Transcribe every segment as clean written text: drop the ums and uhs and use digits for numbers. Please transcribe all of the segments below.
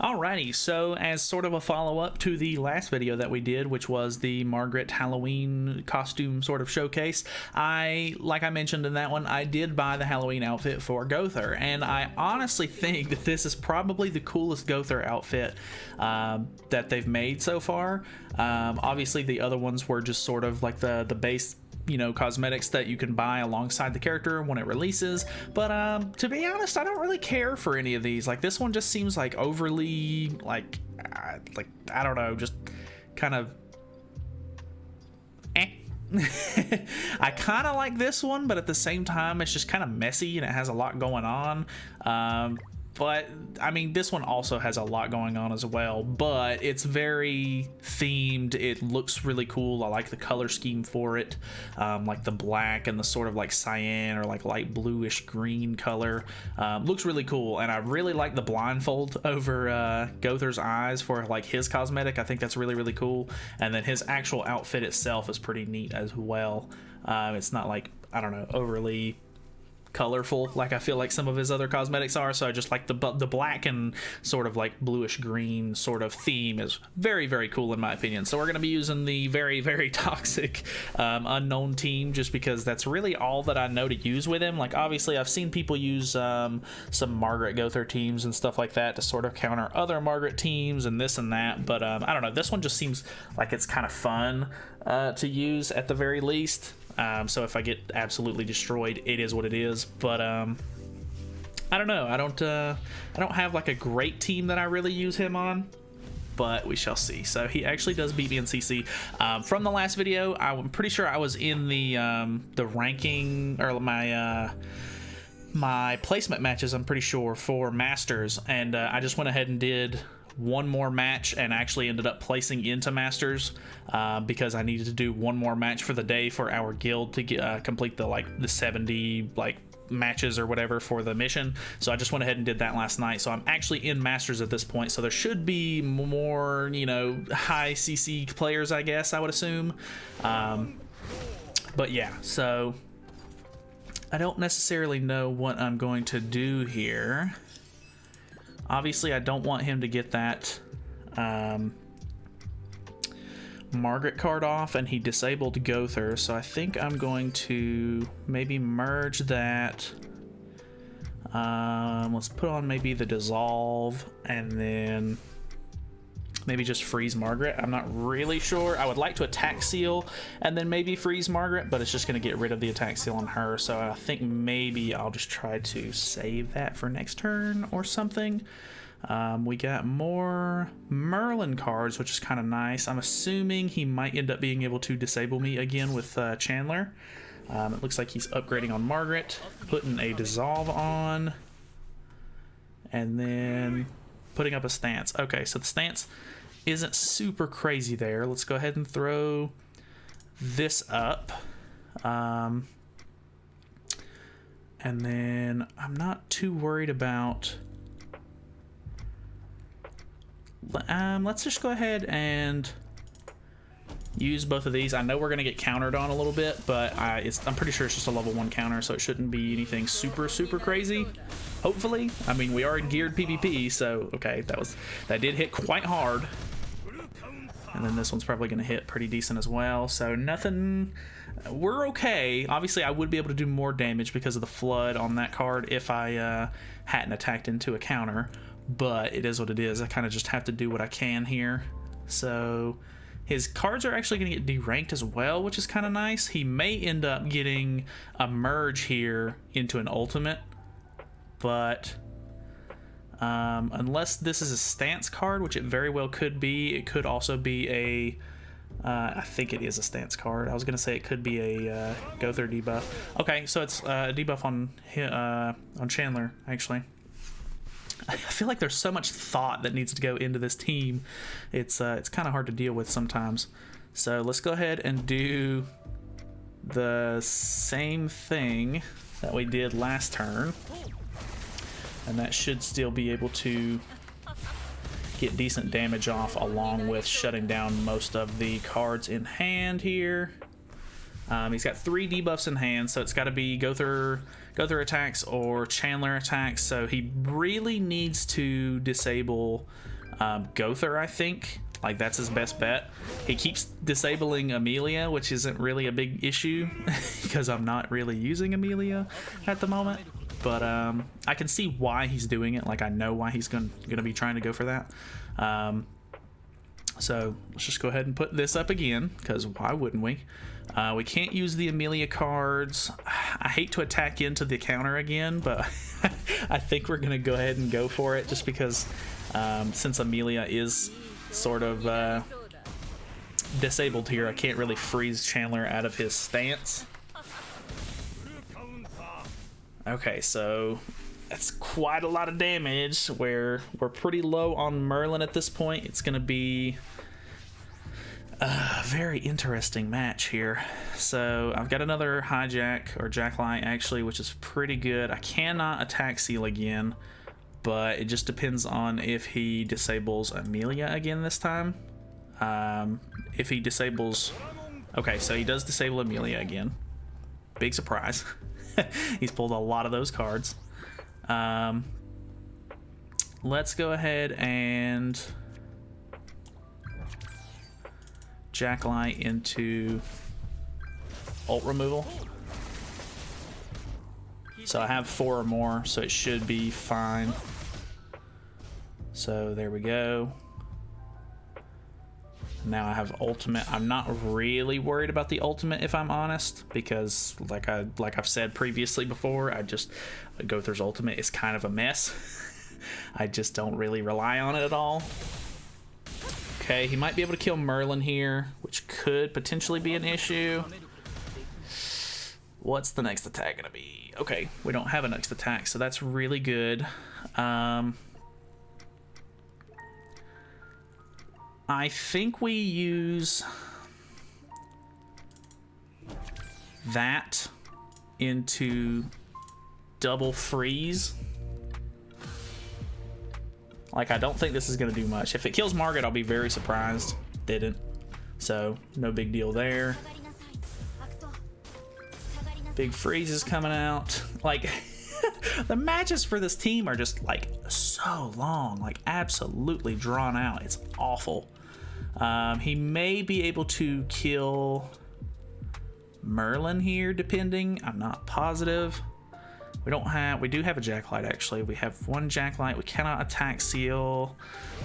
Alrighty, so as sort of a follow-up to the last video that we did, which was the Margaret Halloween costume sort of showcase, like I mentioned in that one, I did buy the Halloween outfit for Gowther, and I honestly think that this is probably the coolest Gowther outfit that they've made so far. Obviously the other ones were just sort of like the base, you know, cosmetics that you can buy alongside the character when it releases, but to be honest, I don't really care for any of these. Like, this one just seems like overly like I don't know, just kind of I kind of like this one, but at the same time it's just kind of messy and it has a lot going on. But I mean, this one also has a lot going on as well, but it's very themed. It looks really cool. I like the color scheme for it, like the black and the sort of like cyan or like light bluish green color. Looks really cool, and I really like the blindfold over Gother's eyes for like his cosmetic. I think that's really, really cool. And then his actual outfit itself is pretty neat as well. It's not like, I don't know, overly colorful like I feel like some of his other cosmetics are, so I just like the black and sort of like bluish green sort of theme is very, very cool in my opinion. So we're going to be using the very, very toxic unknown team, just because that's really all that I know to use with him. Like, obviously I've seen people use some Margaret Gother teams and stuff like that to sort of counter other Margaret teams and this and that, but I don't know, this one just seems like it's kind of fun to use at the very least. So if I get absolutely destroyed, it is what it is. But I don't know. I don't have like a great team that I really use him on, but we shall see. So he actually does beat me in CC. From the last video, I'm pretty sure I was in the ranking, or my placement matches, I'm pretty sure, for Masters, and I just went ahead and did one more match and actually ended up placing into Masters because I needed to do one more match for the day for our guild to get, complete the 70 matches or whatever for the mission. So I just went ahead and did that last night. So I'm actually in Masters at this point, so there should be more, you know, high CC players, I guess, I would assume. But yeah, so I don't necessarily know what I'm going to do here. Obviously, I don't want him to get that Margaret card off, and he disabled Gowther, so I think I'm going to maybe merge that. Let's put on maybe the dissolve, and then maybe just freeze Margaret. I'm not really sure. I would like to attack seal and then maybe freeze Margaret, but it's just going to get rid of the attack seal on her, so I think maybe I'll just try to save that for next turn or something. We got more Merlin cards, which is kind of nice. I'm assuming he might end up being able to disable me again with Chandler. It looks like he's upgrading on Margaret, putting a dissolve on, and then putting up a stance. Okay, so the stance isn't super crazy there. Let's go ahead and throw this up. And then I'm not too worried about... let's just go ahead and use both of these. I know we're going to get countered on a little bit, but I'm pretty sure it's just a level 1 counter, so it shouldn't be anything super, super crazy. Hopefully. I mean, we are in geared PvP, so okay, that did hit quite hard. And then this one's probably going to hit pretty decent as well, so nothing... We're okay. Obviously, I would be able to do more damage because of the flood on that card if I hadn't attacked into a counter, but it is what it is. I kind of just have to do what I can here. So his cards are actually going to get deranked as well, which is kind of nice. He may end up getting a merge here into an ultimate, but unless this is a stance card, which it very well could be, it could also be a I think it is a stance card. I was going to say it could be a Gother debuff. Okay, so it's a debuff on Chandler, actually. I feel like there's so much thought that needs to go into this team. It's kind of hard to deal with sometimes. So let's go ahead and do the same thing that we did last turn, and that should still be able to get decent damage off, along with shutting down most of the cards in hand here. He's got 3 debuffs in hand, so it's got to be Gother attacks or Chandler attacks, so he really needs to disable Gother, I think. Like, that's his best bet. He keeps disabling Amelia, which isn't really a big issue because I'm not really using Amelia at the moment. But I can see why he's doing it. Like, I know why he's gonna be trying to go for that. So let's just go ahead and put this up again, because why wouldn't we? We can't use the Amelia cards. I hate to attack into the counter again, but I think we're gonna go ahead and go for it, just because since Amelia is sort of disabled here, I can't really freeze Chandler out of his stance. Okay, so that's quite a lot of damage. We're pretty low on Merlin at this point. It's gonna be a very interesting match here. So I've got another hijack, or jacklight actually, which is pretty good. I cannot attack seal again, but it just depends on if he disables Amelia again this time. If he disables... Okay, so he does disable Amelia again. Big surprise. He's pulled a lot of those cards. Let's go ahead and jacklight into ult removal. So I have 4 or more, so it should be fine. So there we go. Now I have ultimate. I'm not really worried about the ultimate, if I'm honest, because like I've said previously before, Gother's ultimate is kind of a mess. I just don't really rely on it at all. Okay, he might be able to kill Merlin here, which could potentially be an issue. What's the next attack gonna be? Okay, we don't have a next attack, so that's really good. I think we use that into double freeze. Like, I don't think this is going to do much. If it kills Margaret, I'll be very surprised. Didn't. So, no big deal there. Big freeze is coming out. Like, the matches for this team are just, like, so long. Like, absolutely drawn out. It's awful. He may be able to kill Merlin here, depending. I'm not positive. We do have a jacklight, actually. We have 1 jacklight. We cannot attack seal.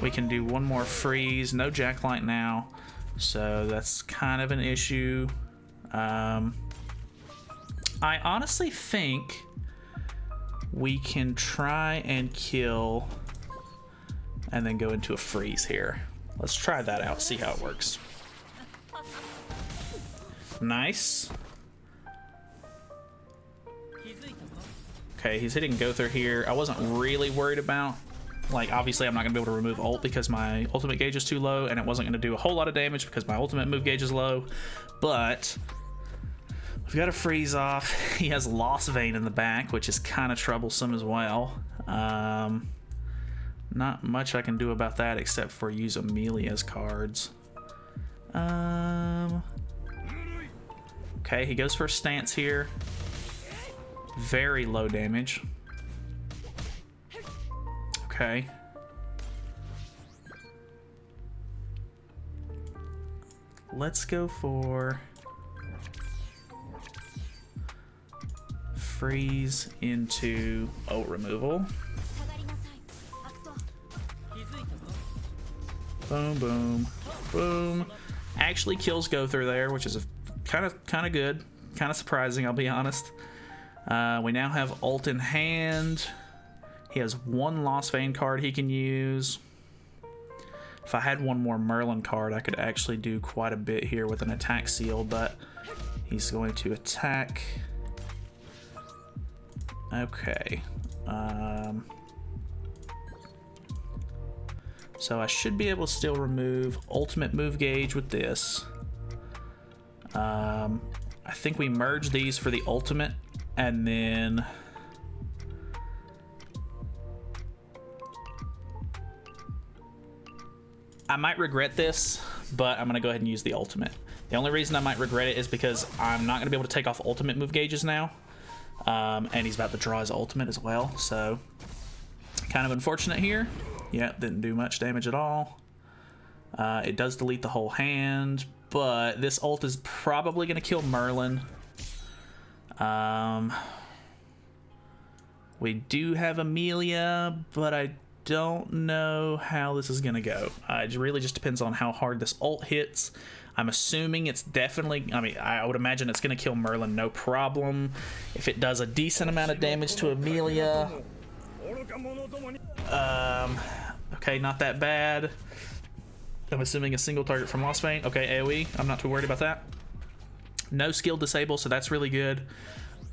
We can do 1 more freeze. No jacklight now, so that's kind of an issue. I honestly think we can try and kill and then go into a freeze here. Let's try that out, see how it works. Nice. Okay, he's hitting Gowther here. I wasn't really worried about, like, obviously I'm not gonna be able to remove ult because my ultimate gauge is too low, and it wasn't gonna do a whole lot of damage because my ultimate move gauge is low, but we've got a freeze off. He has Lost Vein in the back, which is kind of troublesome as well. Not much I can do about that except for use Amelia's cards. Okay, he goes for a stance here. Very low damage. Okay. Let's go for freeze into ult removal. Boom, boom, boom. Actually kills Gowther there, which is kind of good, kind of surprising, I'll be honest. We now have ult in hand. He has 1 Lost Vein card he can use. If I had 1 more Merlin card, I could actually do quite a bit here with an attack seal, but he's going to attack. Okay. So I should be able to still remove ultimate move gauge with this. I think we merge these for the ultimate, and then I might regret this, but I'm gonna go ahead and use the ultimate. The only reason I might regret it is because I'm not gonna be able to take off ultimate move gauges now, and he's about to draw his ultimate as well, so kind of unfortunate here. Yeah, didn't do much damage at all. It does delete the whole hand, but this ult is probably going to kill Merlin. We do have Amelia, but I don't know how this is going to go. It really just depends on how hard this ult hits. I'm assuming it's definitely, I mean, I would imagine it's going to kill Merlin, no problem. If it does a decent amount of damage to Amelia. Okay, not that bad. I'm assuming a single target from Lost Vein. Okay, AoE, I'm not too worried about that. No skill disable, so that's really good.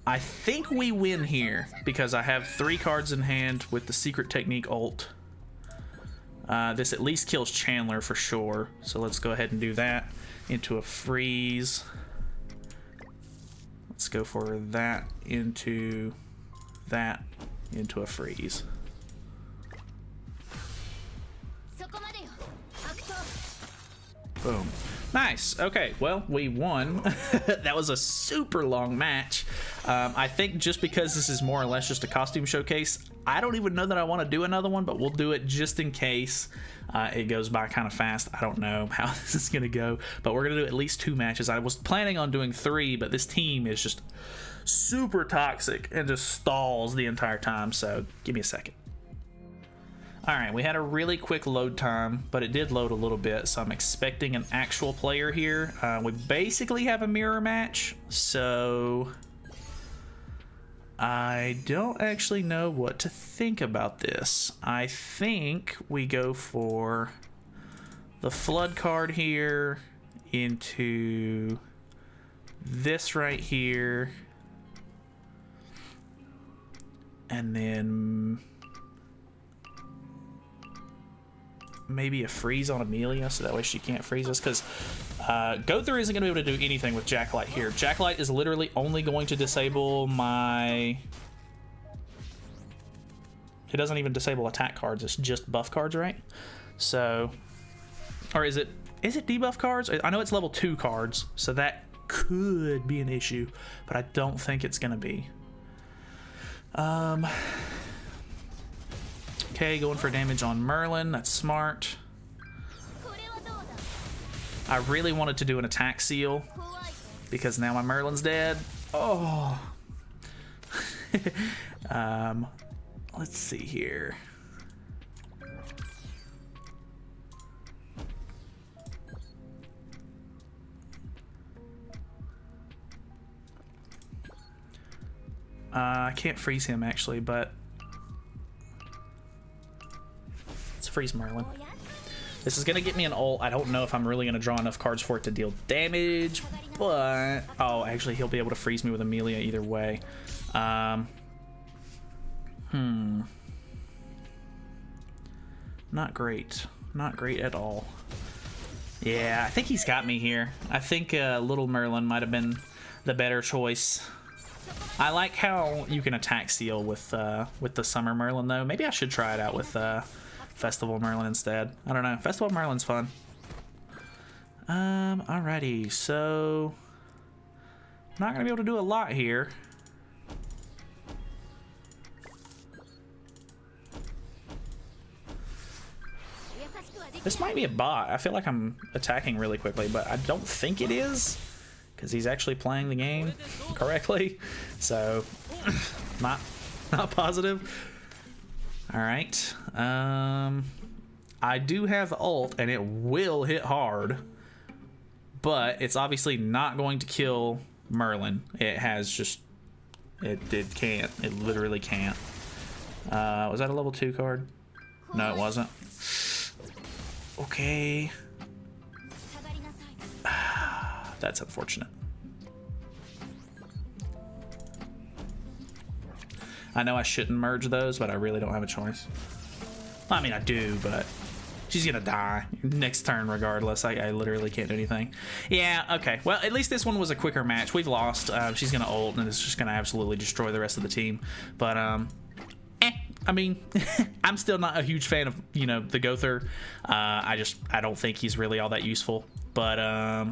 I think we win here because I have 3 cards in hand with the Secret Technique ult. This at least kills Chandler for sure, so let's go ahead and do that. Into a freeze. Let's go for that into a freeze. Boom. Nice. Okay, well, we won. That was a super long match. I think just because this is more or less just a costume showcase, I don't even know that I want to do another one, but we'll do it just in case. It goes by kind of fast. I don't know how this is going to go, but we're going to do at least 2 matches. I was planning on doing 3, but this team is just super toxic and just stalls the entire time, so give me a second. Alright, we had a really quick load time, but it did load a little bit, so I'm expecting an actual player here. We basically have a mirror match, so I don't actually know what to think about this. I think we go for the Flood card here into this right here, and then maybe a freeze on Amelia so that way she can't freeze us, because Gother isn't going to be able to do anything with Jacklight here. Jacklight is literally only going to disable my... It doesn't even disable attack cards, it's just buff cards, right? So, or is it debuff cards? I know it's level 2 cards, so that could be an issue, but I don't think it's going to be. Okay, going for damage on Merlin. That's smart. I really wanted to do an attack seal because now my Merlin's dead. Oh. Let's see here. I can't freeze him actually, but freeze Merlin. This is gonna get me an ult. I don't know if I'm really gonna draw enough cards for it to deal damage, but oh, actually he'll be able to freeze me with Amelia either way. Not great at all. Yeah, I think he's got me here. I think little Merlin might have been the better choice. I like how you can attack seal with the Summer Merlin though. Maybe I should try it out with Festival Merlin instead. I don't know. Festival Merlin's fun. Alrighty, so I'm not gonna be able to do a lot here. This might be a bot. I feel like I'm attacking really quickly, but I don't think it is, because he's actually playing the game correctly. So not positive. All right, I do have ult and it will hit hard, but it's obviously not going to kill Merlin. It has just, it can't, it literally can't. Was that a level 2 card? No, it wasn't. Okay. That's unfortunate. I know I shouldn't merge those, but I really don't have a choice. Well, I mean, I do, but she's gonna die next turn regardless. I literally can't do anything. Yeah, okay. Well, at least this one was a quicker match. We've lost. She's gonna ult, and it's just gonna absolutely destroy the rest of the team. But, I mean, I'm still not a huge fan of, you know, the Gowther. I don't think he's really all that useful. But, I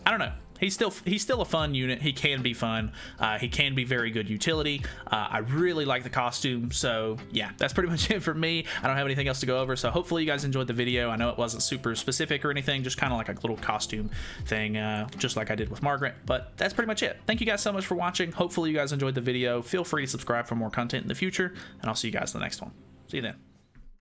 don't know. he's still a fun unit. He can be fun. He can be very good utility. I really like the costume. So yeah, that's pretty much it for me. I don't have anything else to go over. So hopefully you guys enjoyed the video. I know it wasn't super specific or anything, just kind of like a little costume thing, just like I did with Margaret. But that's pretty much it. Thank you guys so much for watching. Hopefully you guys enjoyed the video. Feel free to subscribe for more content in the future, and I'll see you guys in the next one. See you then.